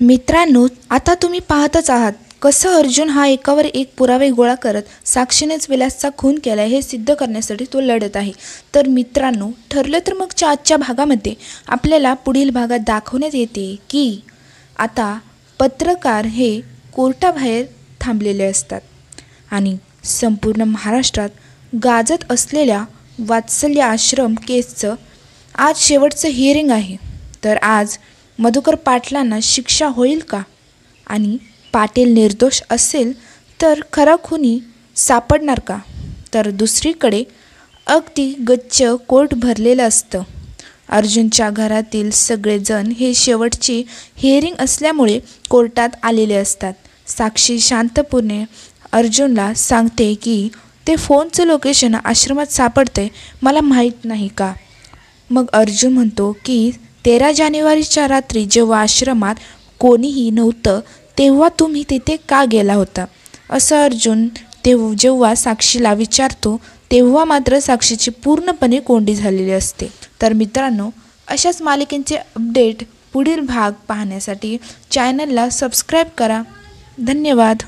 मित्रांनो, आता तुम्ही पाहतच आहात कसं अर्जुन हा एकावर एक पुरावे गोळा करत साक्षीनेच विलासचा खून केला हे सिद्ध करण्यासाठी तो लढत आहे। तर मित्रांनो, ठरलं तर मग आजच्या भागामध्ये आपल्याला पुढील भागात दाखवण्यात येते की आता पत्रकार हे कोर्टाबाहेर थांबलेले असतात आणि संपूर्ण महाराष्ट्रात गाजत असलेल्या वात्सल्य आश्रम केसचं आज शेवटचं हिअरिंग आहे। तर आज मधुकर पाटलांना शिक्षा होईल का? आणि पाटील निर्दोष असेल तर खरा खुनी सापडणार का? तर दुसरीकडे अगदी गच्च कोर्ट भरलेलं असतं। अर्जुनच्या घरातील सगळेजण हे शेवटची हिअरिंग असल्यामुळे कोर्टात आलेले असतात। साक्षी शांतपणे अर्जुनला सांगते की ते फोनचं लोकेशन आश्रमात सापडते, मला माहीत नाही का? मग अर्जुन म्हणतो की 13 जानेवारीच्या रात्री जेव्हा आश्रमात कोणीही नव्हतं तेव्हा तुम्ही तिथे का गेला होता? असं अर्जुन जेव्हा साक्षीला विचारतो तेव्हा मात्र साक्षीची पूर्णपणे कोंडी झालेली असते। तर मित्रांनो, अशाच मालिकेचे अपडेट पुढील भाग पाहण्यासाठी चॅनलला सबस्क्राईब करा। धन्यवाद।